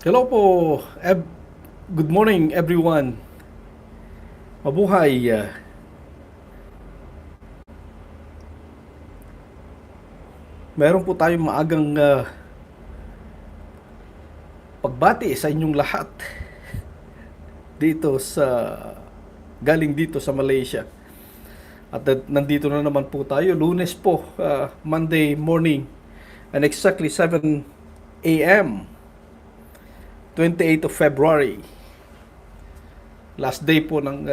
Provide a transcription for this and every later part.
Hello po, good morning everyone. Mabuhay. Meron po tayong maagang pagbati sa inyong lahat dito sa galing dito sa Malaysia. At nandito na naman po tayo, Lunes po, Monday morning, and exactly 7 a.m. 28th of February. Last day po ng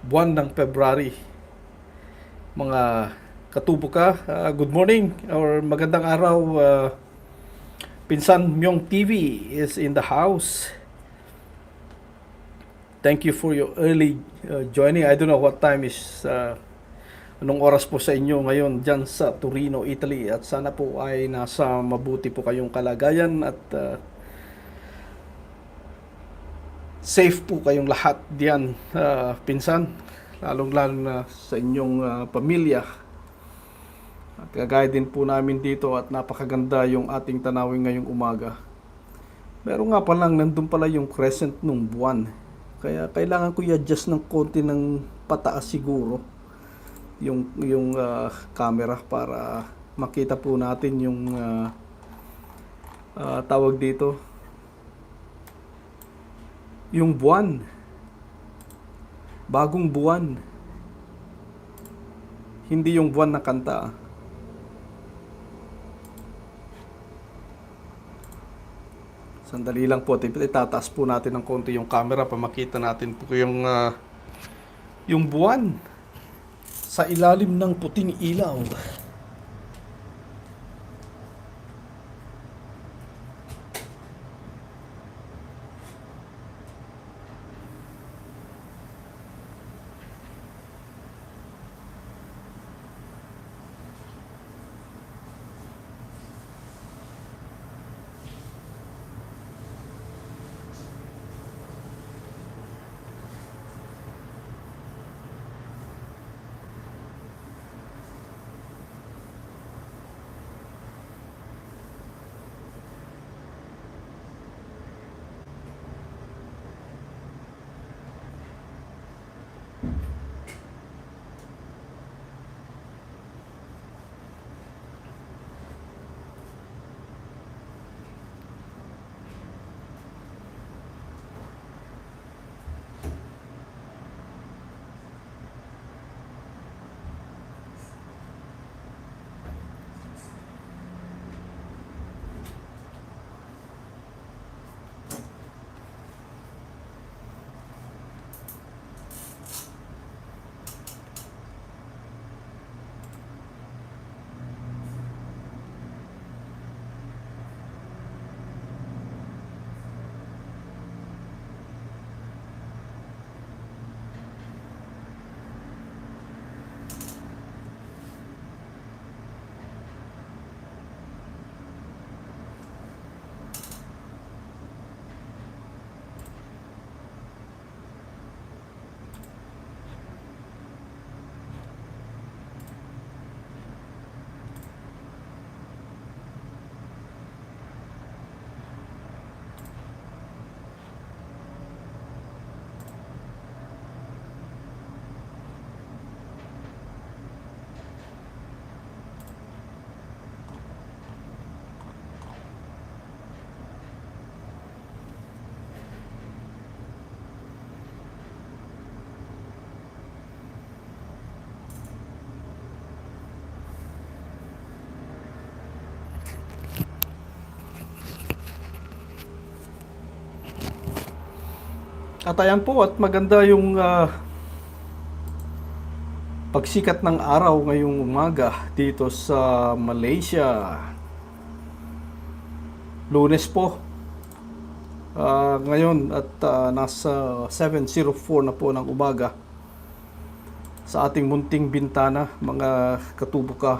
buwan ng February. Mga katubo ka, good morning or magandang araw. Pinsan Myong TV is in the house. Thank you for your early joining. I don't know what time is, anong oras po sa inyo ngayon dyan sa Torino, Italy. At sana po ay nasa mabuti po kayong kalagayan at safe po kayong lahat diyan, pinsan. Lalong-lalo na sa inyong pamilya. At kagaya din po namin dito at napakaganda yung ating tanawin ngayong umaga. Pero nga pa lang, nandun pala yung crescent nung buwan. Kaya kailangan ko i-adjust ng konti ng pataas siguro yung camera para makita po natin yung tawag dito, yung buwan. Bagong buwan. Hindi yung buwan na kanta. Sandali lang po, itataas po natin ng konti yung camera para makita natin po yung buwan sa ilalim ng puting ilaw. At ayan po, at maganda yung pagsikat ng araw ngayong umaga dito sa Malaysia. Lunes po. Ngayon at nasa 7:04 na po ng umaga sa ating munting bintana, mga katubo ka.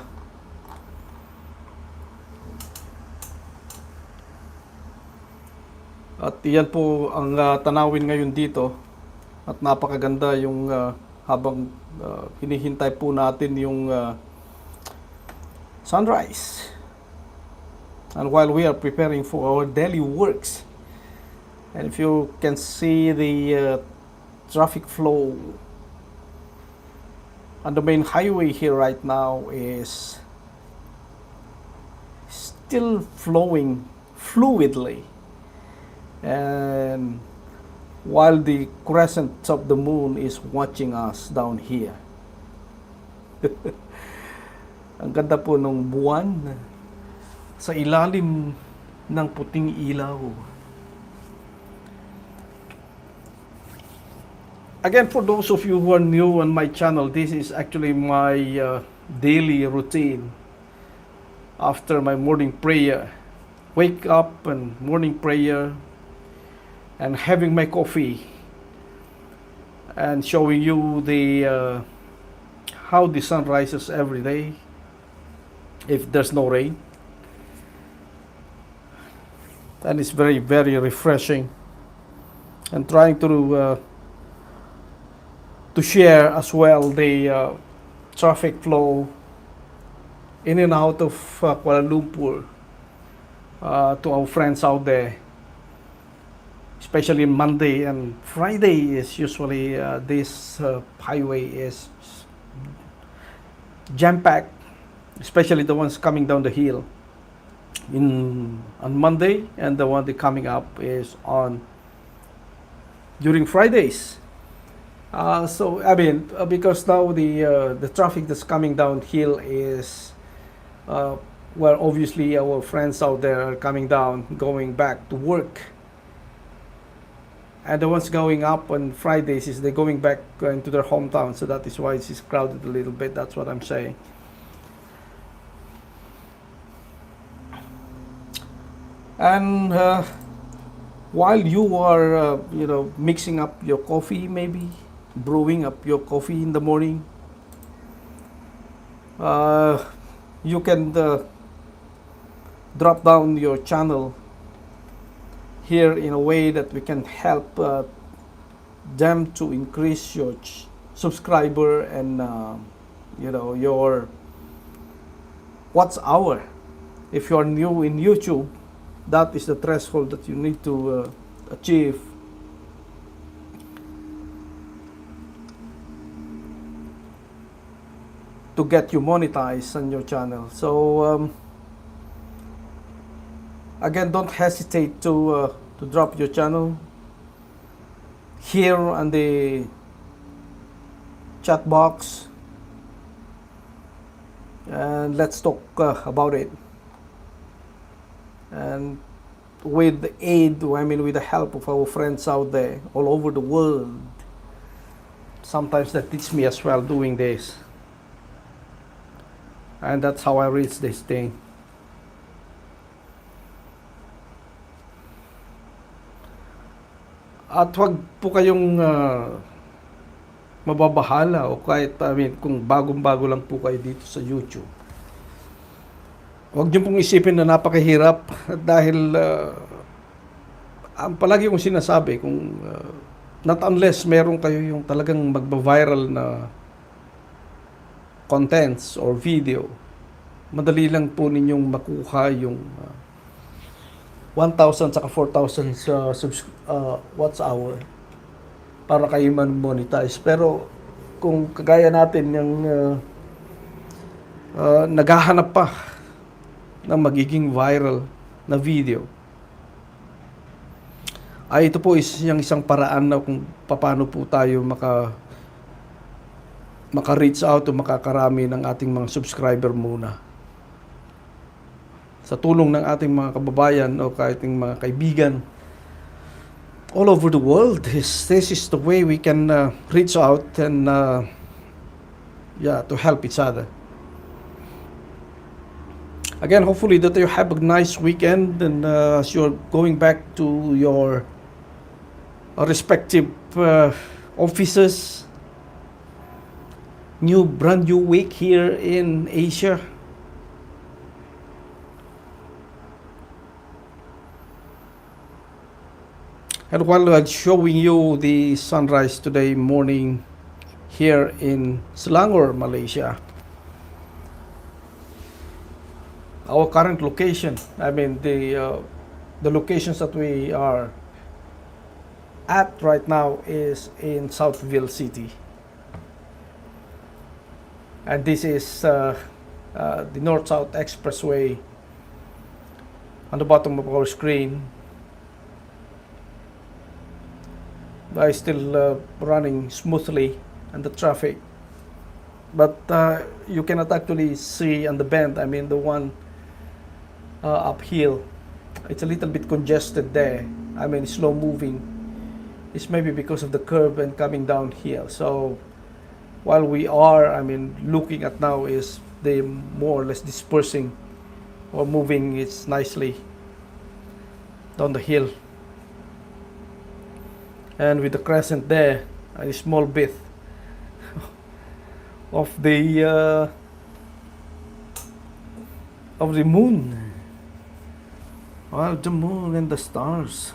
At iyan po ang tanawin ngayon dito. At napakaganda yung habang hinihintay po natin yung sunrise. and while we are preparing for our daily works. And if you can see the traffic flow on the main highway here right now is still flowing fluidly, and while the crescent of the moon is watching us down here. Ang ganda po ng buwan sa ilalim ng puting ilaw. Again, for those of you who are new on my channel, this is actually my daily routine after my morning prayer. Wake up and morning prayer and having my coffee and showing you the how the sun rises every day if there's no rain. And it's very, very refreshing. And trying to share as well the traffic flow in and out of Kuala Lumpur to our friends out there. Especially Monday and Friday is usually this highway is jam-packed, especially the ones coming down the hill on Monday, and the one that coming up is on during Fridays. So I mean, because now the traffic that's coming downhill is well, obviously our friends out there are coming down, going back to work, and the ones going up on Fridays is they're going back into their hometown. So that is why it's crowded a little bit. That's what I'm saying. And while you are mixing up your coffee, maybe brewing up your coffee in the morning, you can drop down your channel here in a way that we can help them to increase your subscriber and your watch hour. If you are new in YouTube, that is the threshold that you need to achieve to get you monetized on your channel. So again, don't hesitate to drop your channel here on the chat box, and let's talk about it. And with the aid, with the help of our friends out there all over the world, sometimes that teach me as well doing this. And that's how I reach this thing. At wag po kayong mababahala o kahit kung bagong-bago lang po kayo dito sa YouTube. Huwag niyo pong isipin na napakahirap dahil ang palagi kong sinasabi, kung not unless meron kayo yung talagang magba-viral na contents or video, madali lang po ninyong makuha yung 1,000 saka 4,000 sa watch hour para kayo man-monetize. Pero kung kagaya natin yung naghahanap pa na magiging viral na video, ay ito po is yung isang paraan na kung paano po tayo maka-reach out o makakarami ng ating mga subscriber muna. Sa tulong ng ating mga kababayan o kahit ng mga kaibigan all over the world, this is the way we can reach out and to help each other. Again, hopefully that you have a nice weekend, and as you're going back to your respective offices, brand new week here in Asia. And while I'm showing you the sunrise today morning here in Selangor, Malaysia, our current location. I mean the locations that we are at right now is in Southville City, and this is the North-South Expressway on the bottom of our screen. Is still running smoothly, and the traffic, but you cannot actually see on the bend. I mean the one uphill, it's a little bit congested there. I mean slow moving. It's maybe because of the curve and coming downhill. So while we are, I mean, looking at now is they more or less dispersing or moving it nicely down the hill. And with the crescent there, a small bit of the moon. Well, the moon and the stars.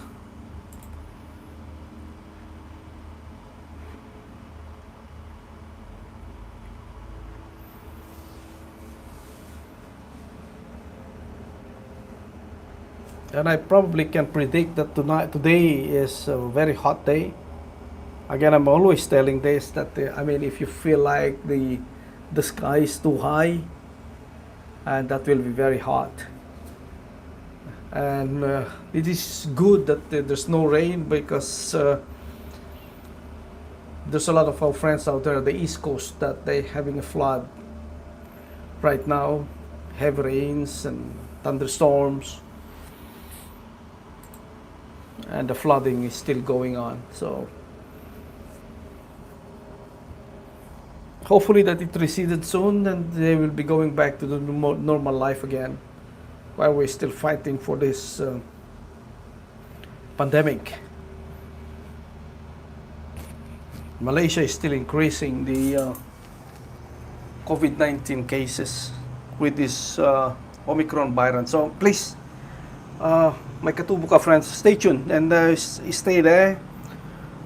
And I probably can predict that today is a very hot day. Again, I'm always telling this that I mean, if you feel like the sky is too high, and that will be very hot. And it is good that there's no rain, because there's a lot of our friends out there on the East Coast that they're having a flood right now, heavy rains and thunderstorms. And the flooding is still going on. So hopefully that it receded soon and they will be going back to the normal life again, while we're still fighting for this pandemic. Malaysia is still increasing the COVID-19 cases with this Omicron variant. So please, my Katubo ka friends, stay tuned and stay there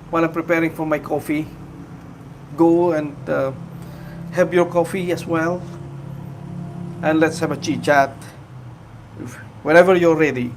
while I'm preparing for my coffee. Go and have your coffee as well, and let's have a chit chat whenever you're ready.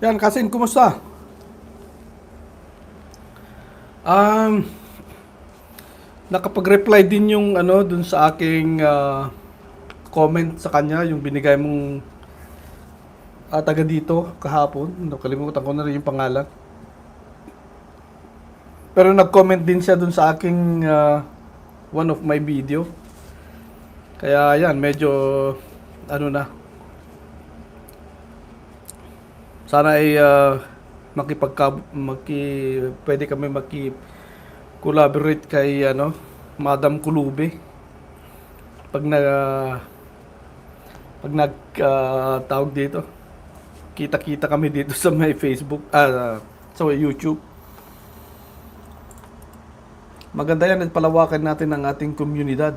Yan, Kasin, kumusta? Um, Nakapag-reply din yung ano dun sa aking comment sa kanya, yung binigay mong taga dito kahapon. Nakalimutan ko na rin yung pangalan. Pero nag-comment din siya dun sa aking one of my video. Kaya yan, medyo ano na. Sana ay pwede kami collaborate kay ano, Madam Kulube. Pag na pag nag tawag dito, kita-kita kami dito sa may Facebook, sa YouTube. Maganda yan at palawakan natin ang ating komunidad.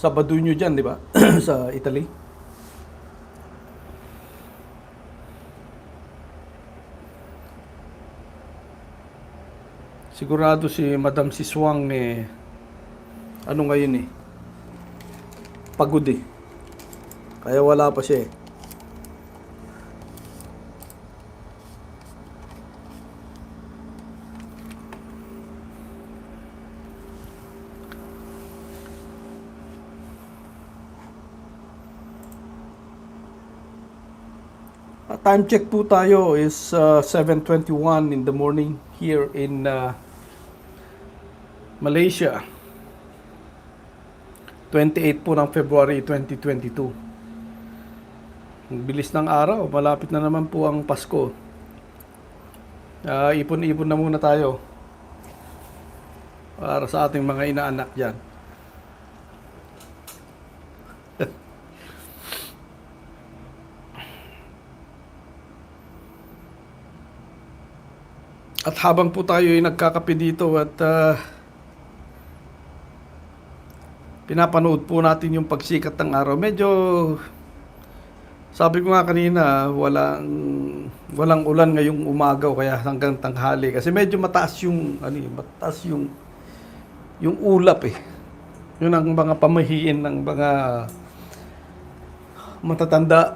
Sabado nyo dyan, di ba? Sa Italy. Sigurado si Madam Siswang ano ngayon pagod Kaya wala pa siya Time check po tayo is 7:21 in the morning here in Malaysia. 28 po ng February 2022. Ang bilis ng araw, malapit na naman po ang Pasko. Ipon-ipon na muna tayo para sa ating mga inaanak dyan. At habang po tayo ay nagkakape dito at pinapanood po natin yung pagsikat ng araw, medyo sabi ko nga kanina, walang ulan ngayong umaga o kaya hanggang tanghali kasi medyo mataas yung yung ulap Yun ang mga pamahiin ng mga matatanda.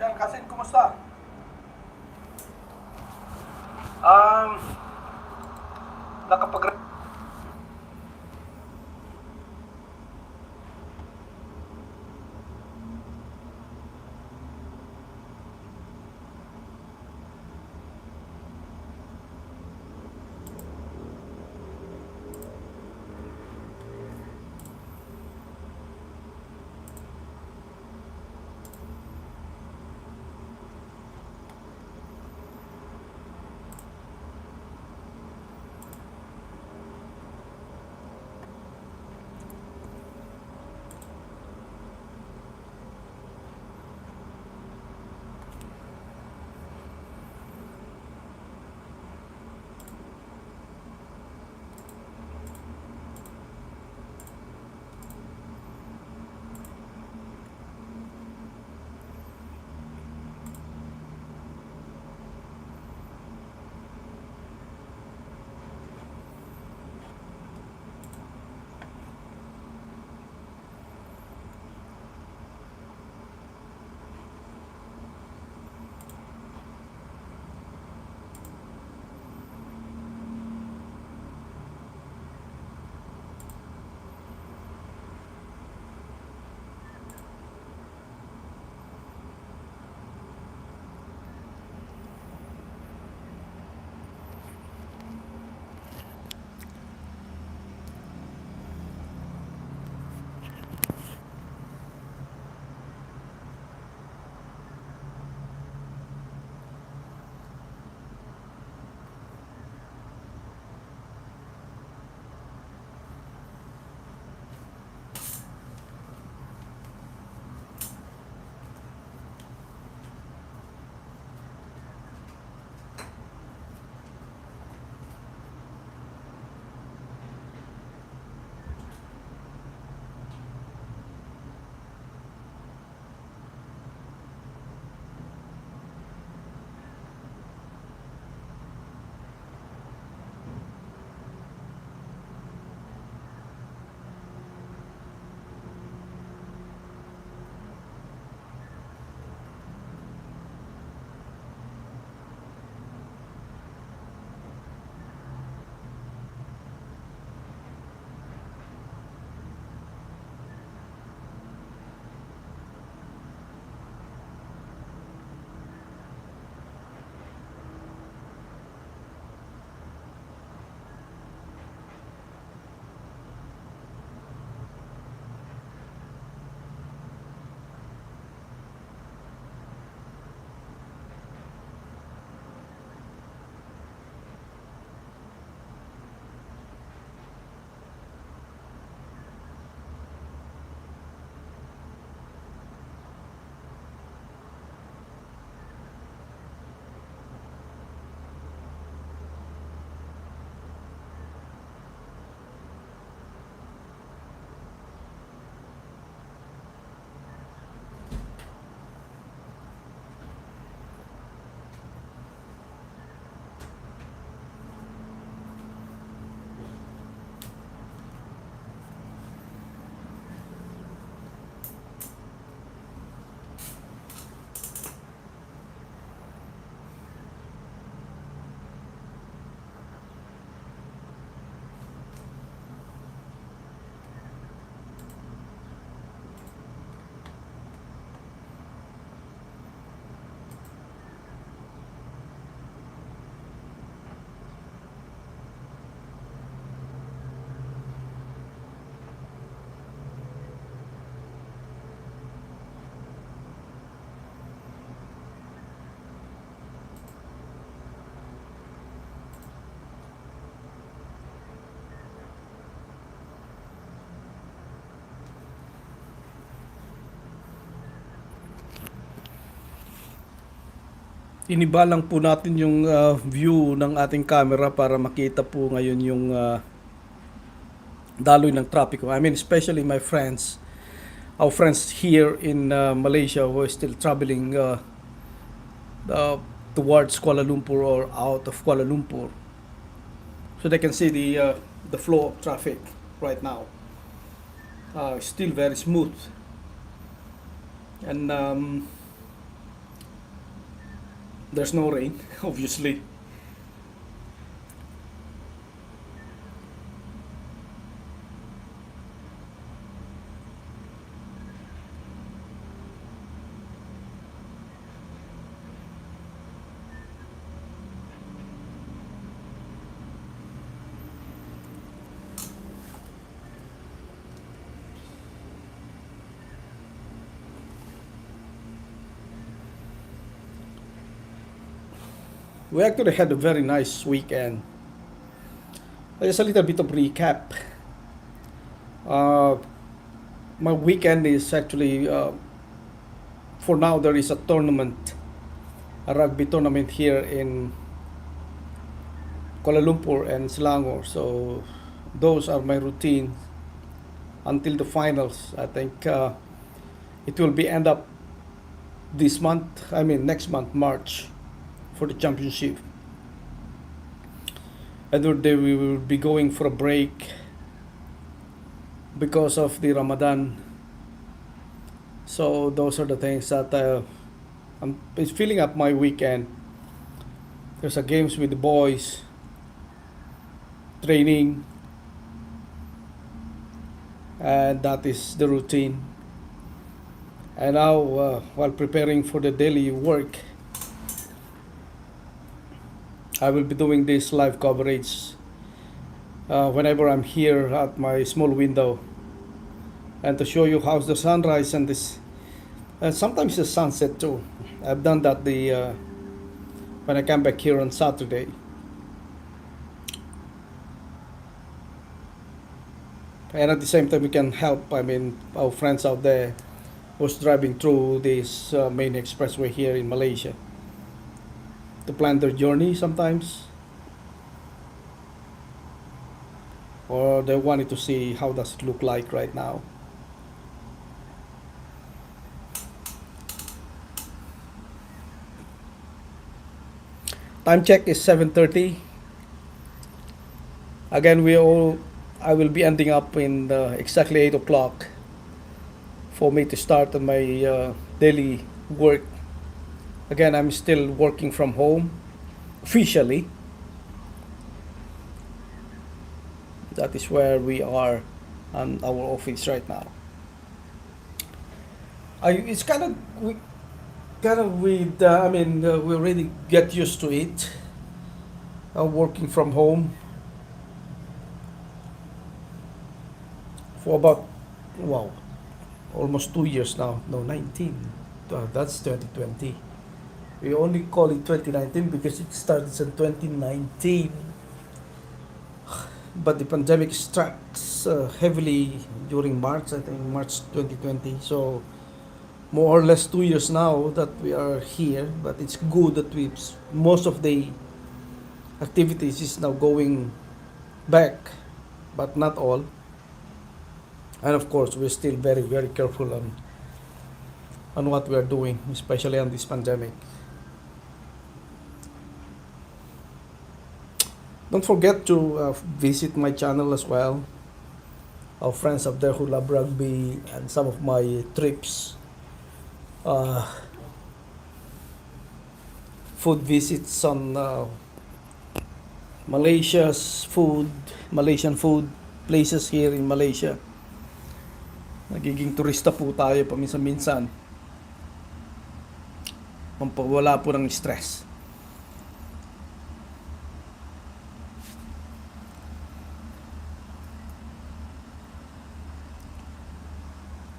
Yan, Kasin, kumusta? Nakapag Iniba lang po natin yung view ng ating camera para makita po ngayon yung daloy ng trapiko. I mean, especially my friends, our friends here in Malaysia who are still traveling uh, towards Kuala Lumpur or out of Kuala Lumpur, so they can see the flow of traffic right now. Still very smooth, and there's no rain, obviously. We actually had a very nice weekend. Just a little bit of recap. Uh, my weekend is actually, for now, there is a tournament, a rugby tournament here in Kuala Lumpur and Selangor. So those are my routine until the finals. I think it will be end up this month. I mean next month, March, for the championship. Other day we will be going for a break because of the Ramadan. So those are the things that it's filling up my weekend. There's a games with the boys, training, and that is the routine. And now, while preparing for the daily work, I will be doing this live coverage whenever I'm here at my small window, and to show you how's the sunrise and this. Sometimes the sunset too. I've done that when I come back here on Saturday. And at the same time, we can help. I mean, our friends out there who's driving through this main expressway here in Malaysia to plan their journey sometimes, or they wanted to see how does it look like right now. Time check is 7:30. Again, I will be ending up in exactly 8 o'clock for me to start on my daily work. Again, I'm still working from home officially. That is where we are on our office right now. It's kind of weird. I mean, we already get used to it. Working from home for about, wow, almost 2 years now. No, 19. That's 2020. We only call it 2019 because it started in 2019. But the pandemic struck heavily during March, I think March 2020. So more or less 2 years now that we are here. But it's good that most of the activities is now going back, but not all. And of course, we're still very, very careful on what we are doing, especially on this pandemic. Don't forget to visit my channel as well. Our friends up there who love rugby and some of my trips, food visits on Malaysian food places here in Malaysia. Nagiging turista po tayo paminsan-minsan. Pampawala po ng stress.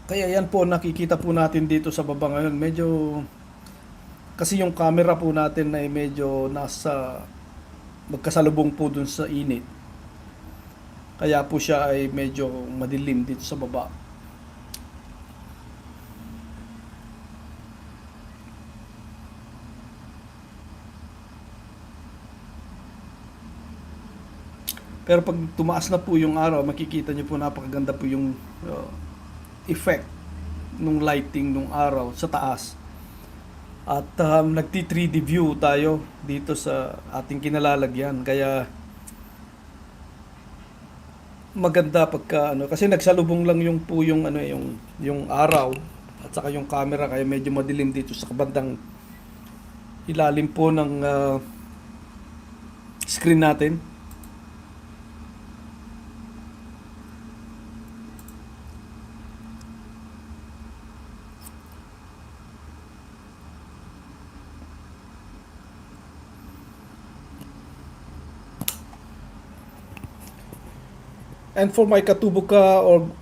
Kaya yan po nakikita po natin dito sa baba ngayon. Medyo kasi yung camera po natin ay medyo magkasalubong po dun sa init. Kaya po siya ay medyo madilim dito sa baba. Pero pag tumaas na po yung araw, makikita niyo po napakaganda po yung effect nung lighting nung araw sa taas. At nagti 3D view tayo dito sa ating kinalalagyan. Kaya maganda pagka ano kasi nagsalubong lang yung po yung ano yung araw at saka yung camera kaya medyo madilim dito sa kabandang ilalim po ng screen natin. And for my katubuka or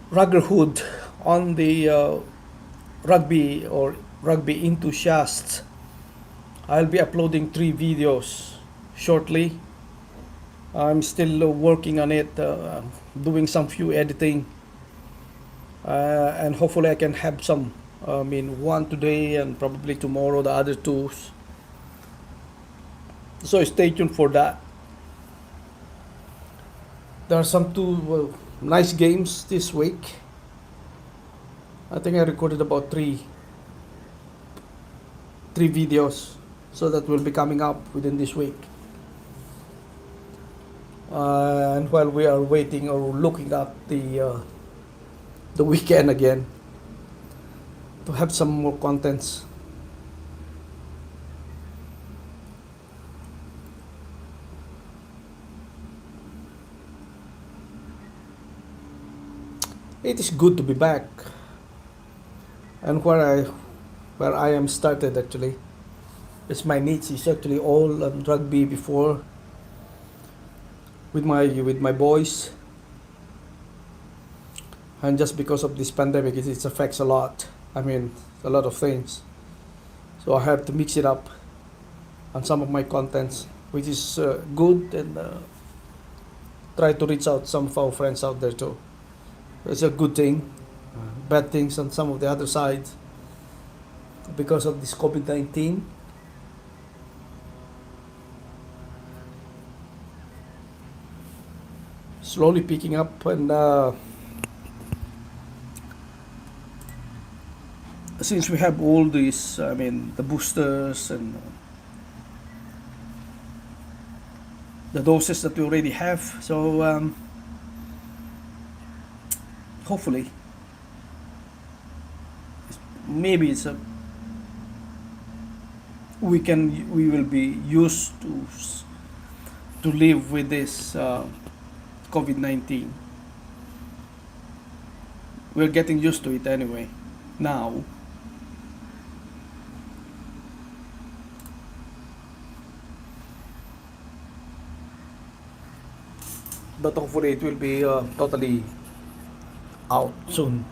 ruggerhood on the rugby or rugby enthusiasts, I'll be uploading 3 videos shortly. I'm still working on it, doing some few editing, and hopefully I can have some. I mean, one today and probably tomorrow the other two. So stay tuned for that. There are some two nice games this week. I think I recorded about three videos, so that will be coming up within this week. And while we are waiting or looking at the weekend again to have some more contents. It is good to be back, and where I am started actually. It's my niche is actually all on rugby before with my boys, and just because of this pandemic it affects a lot. I mean, a lot of things, so I have to mix it up on some of my contents, which is good, and try to reach out some of our friends out there too. It's a good thing. Bad things on some of the other sides because of this COVID-19. Slowly picking up, and since we have all these, I mean, the boosters and the doses that we already have, so hopefully maybe we will be used to live with this COVID-19. We're getting used to it anyway now. But hopefully it will be totally out soon.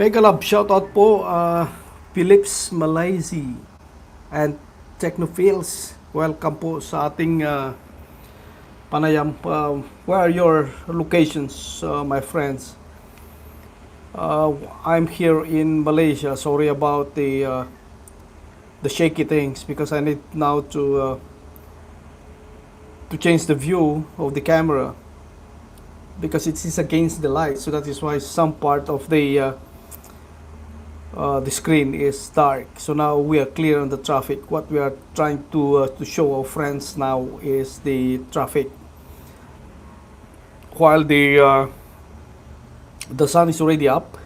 Mega love shoutout po, Philips Malaysi and Technophiles. Welcome po sa ating panayam. Where are your locations, my friends? I'm here in Malaysia. Sorry about the shaky things because I need now to change the view of the camera because it is against the light. So that is why some part of the screen is dark. So now we are clear on the traffic. What we are trying to show our friends now is the traffic while the sun is already up,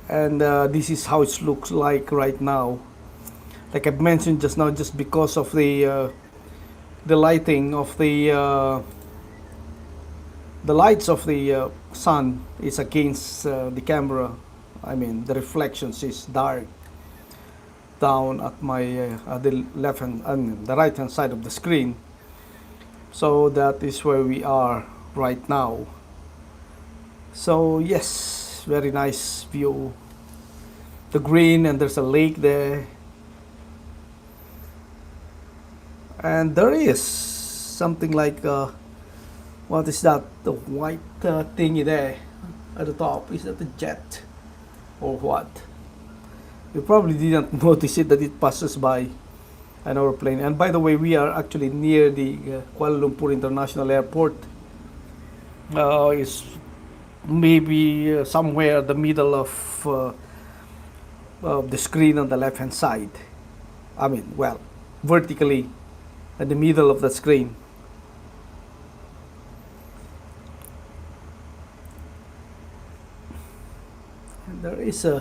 and this is how it looks like right now. Like I've mentioned just now, just because of the lighting of the lights of the sun is against the camera. I mean, the reflections is dark down at my the left hand and the right hand side of the screen. So that is where we are right now. So yes, very nice view. The green, and there's a lake there. And there is something like what is that? The white thingy there at the top. Is that a jet or what? You probably didn't notice it that it passes by an aeroplane. And by the way, we are actually near the Kuala Lumpur International Airport. It's maybe somewhere the middle of the screen on the left hand side. I mean, well, vertically at the middle of the screen. And there is I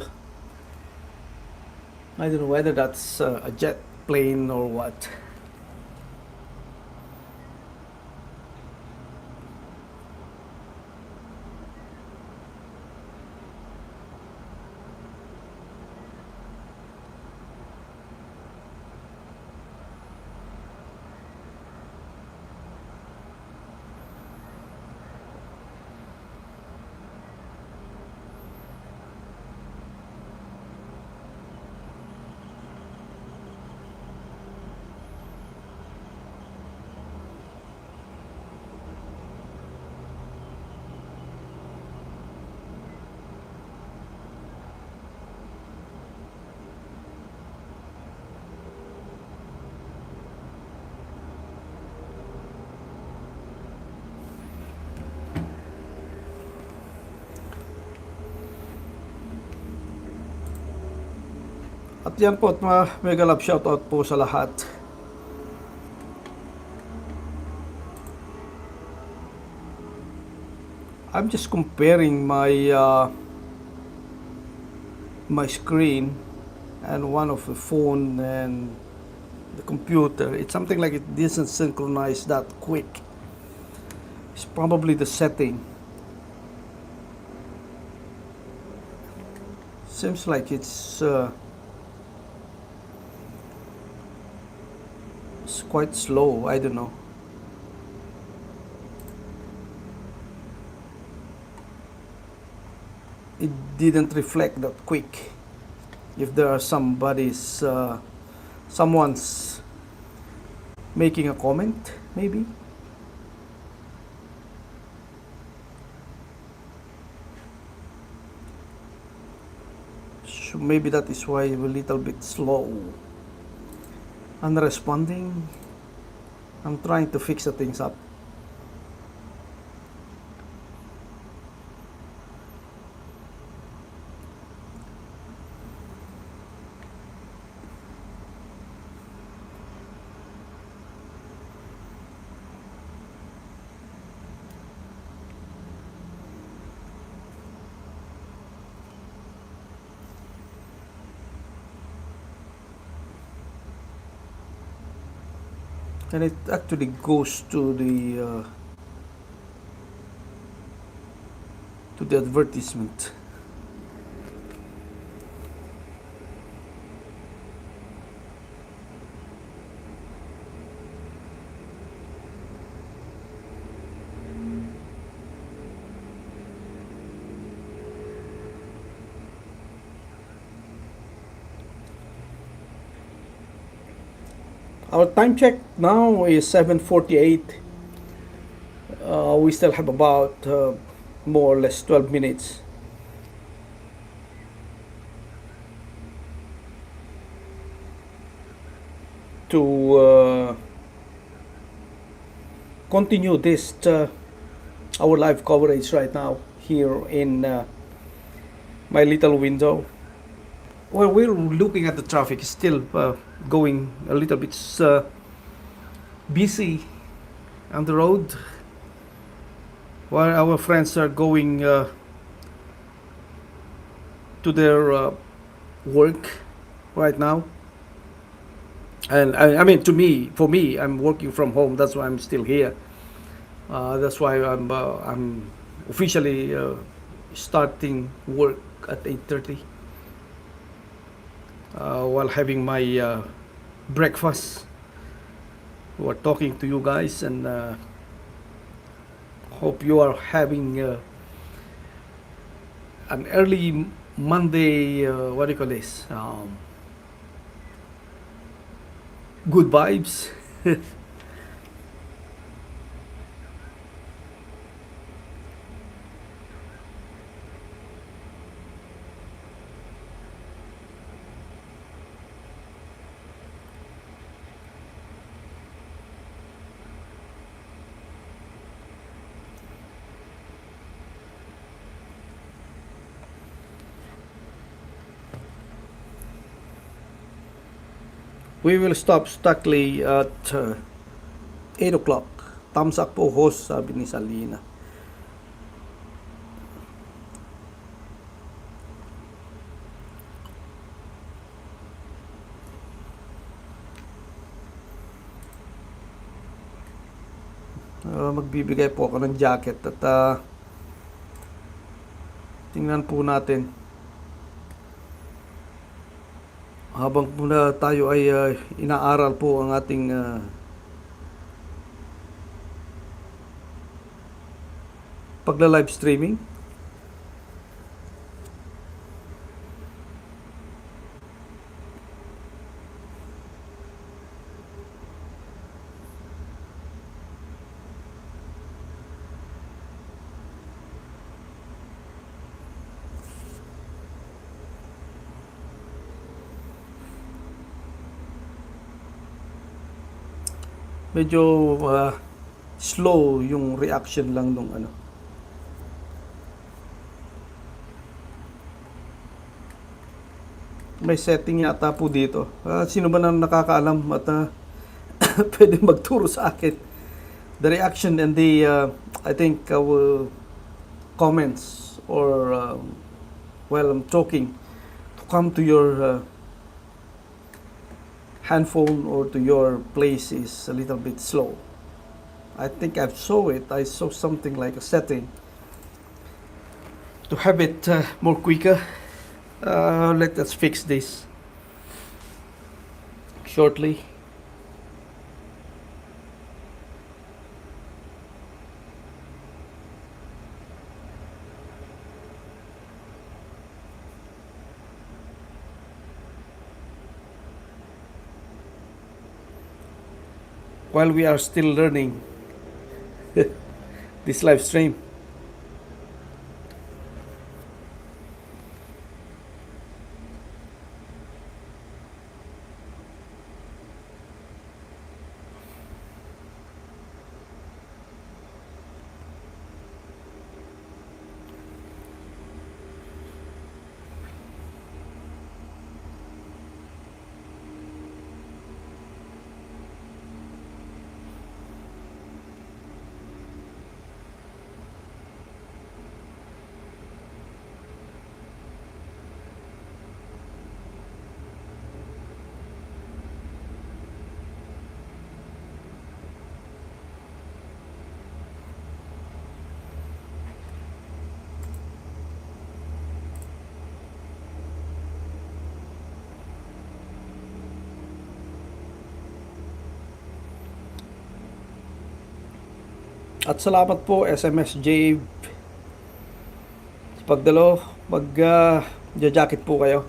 don't know whether that's a jet plane or what. At yan po, at mega love shoutout po sa lahat. I'm just comparing my screen and one of the phone and the computer. It's something like it doesn't synchronize that quick. It's probably the setting. Seems like it's quite slow. I don't know. It didn't reflect that quick. If there are someone's making a comment, maybe. So maybe that is why we're a little bit slow. Unresponding. I'm trying to fix the things up. And it actually goes to the advertisement. Our time check now is 7:48. We still have about more or less 12 minutes to continue this our live coverage right now here in my little window. Well, we're looking at the traffic. It's still going a little bit busy on the road, while our friends are going to their work right now. And I mean, for me, I'm working from home. That's why I'm still here. That's why I'm officially starting work at 8:30 while having my breakfast. We're talking to you guys, and hope you are having an early Monday. What do you call this? Good vibes. We will stop Stockley at 8 o'clock. Thumbs up po, host, sabi ni Salina. Magbibigay po ako ng jacket at tingnan po natin. Habang muna tayo ay inaaral po ang ating pagla-live streaming. Medyo slow yung reaction lang nung ano. May setting yata po dito. Sino ba na nakakaalam at pwede magturo sa akin? The reaction and the I think comments or while I'm talking to come to your handphone or to your place is a little bit slow. I think I saw something like a setting to have it more quicker. Let us fix this shortly. While we are still learning this live stream. At salamat po SMS Jave sa pagdalo. Mag-jacket po kayo.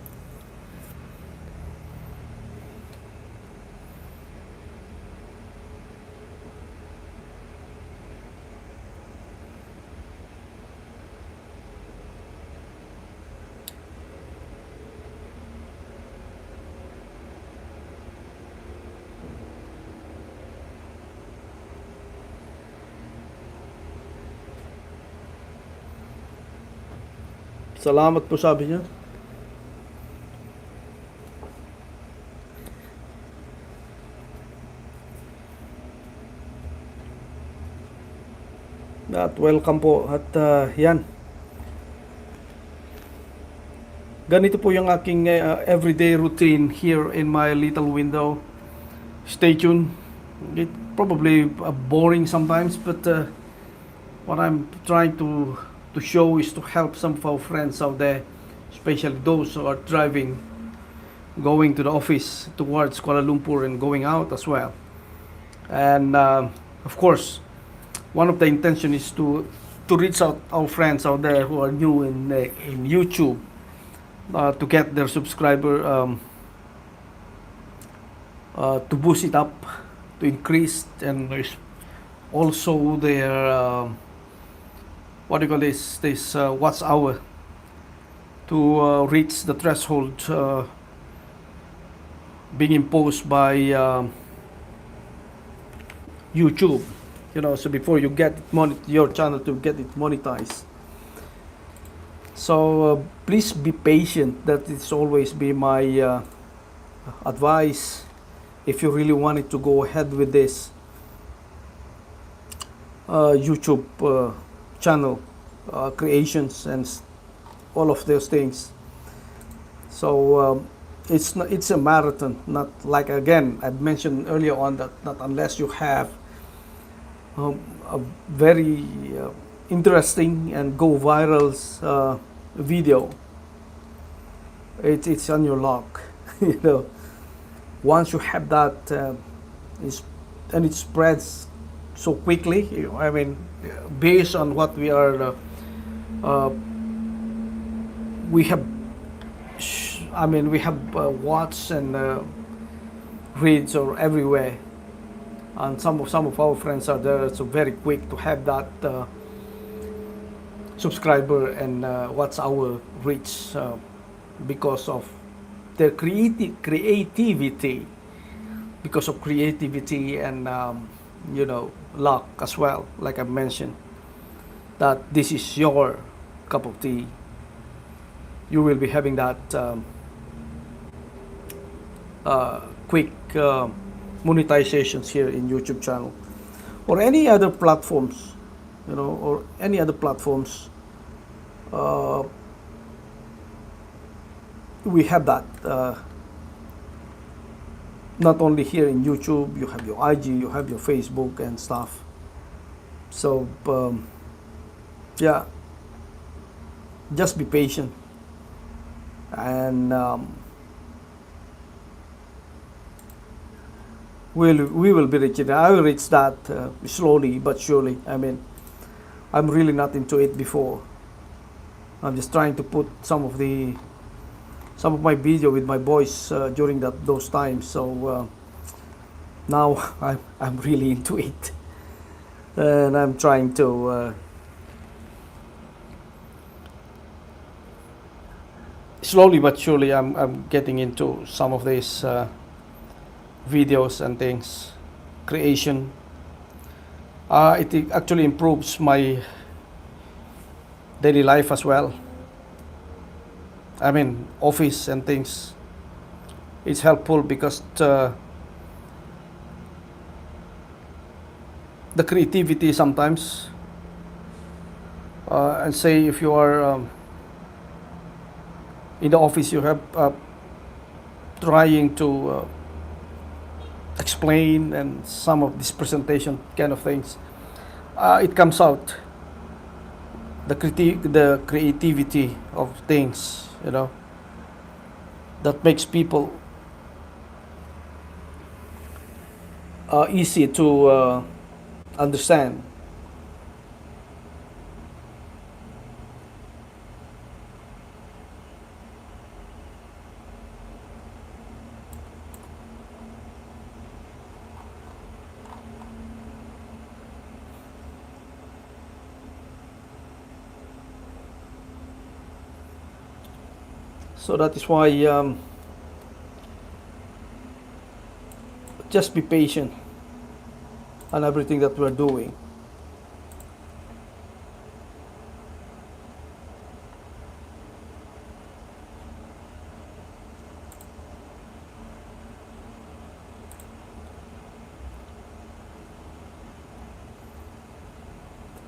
Salamat po, sabi niya. At welcome po. At yan. Ganito po yung aking everyday routine here in my little window. Stay tuned. It probably boring sometimes, but what I'm trying to show is to help some of our friends out there, especially those who are driving, going to the office towards Kuala Lumpur and going out as well. And of course, one of the intention is to reach out our friends out there who are new in YouTube, to get their subscriber, to boost it up, to increase, and also their what do you call this watch hour, to reach the threshold being imposed by YouTube. So before you get your channel to get it monetized. So please be patient. That is always be my advice if you really wanted to go ahead with this YouTube channel creations and all of those things. So it's a marathon, not like, again, I've mentioned earlier on, that not unless you have a very interesting and go viral video, it's on your luck. Once you have that, and it spreads so quickly. I mean, based on what we are, we have watched and reads or everywhere, and some of our friends are there, so very quick to have that subscriber and watch our reach, because of their creativity, and luck as well. Like I mentioned, that this is your cup of tea. You will be having that quick monetizations here in YouTube channel, or any other platforms, we have that, not only here in YouTube. You have your IG, you have your Facebook and stuff. So yeah, just be patient, and we will be reaching. I will reach that slowly but surely. I mean, I'm really not into it before. I'm just trying to put some of my video with my voice during those times. So now I'm really into it, and I'm trying to slowly but surely. I'm getting into some of these videos and things, creation. It actually improves my daily life as well. I mean, office and things. It's helpful because the creativity sometimes, and say if you are in the office, you have trying to explain and some of this presentation kind of things, it comes out, the creativity of things, that makes people easy to understand. So that is why just be patient on everything that we're doing.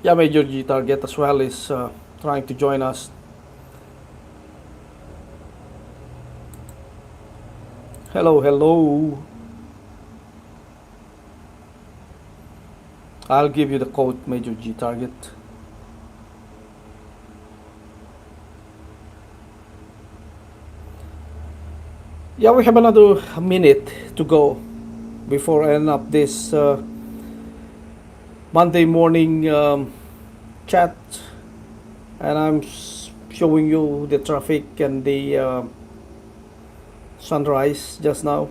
Yeah, Major G Target as well is trying to join us. Hello, hello. I'll give you the code, Major G Target. Yeah, we have another minute to go before I end up this Monday morning chat, and I'm showing you the traffic and the sunrise just now.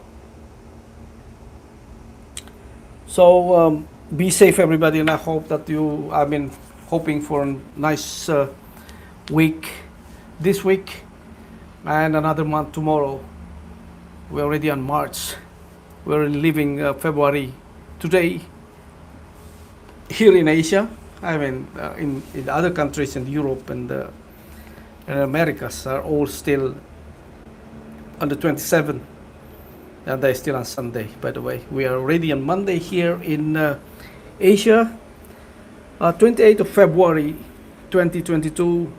So be safe, everybody, and I hope that I've been hoping for a nice week this week and another month tomorrow. We're already on March. We're living February today here in Asia. I mean, in other countries in Europe and Americas are all still on the 27th, and they're still on Sunday, by the way. We are already on Monday here in Asia, 28th of February 2022.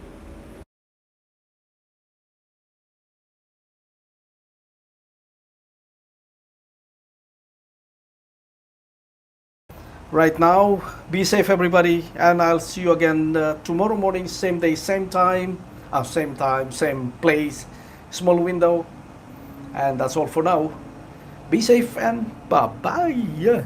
Right now, be safe, everybody, and I'll see you again tomorrow morning, same day, same time, same place, small window, and that's all for now. Be safe and bye bye.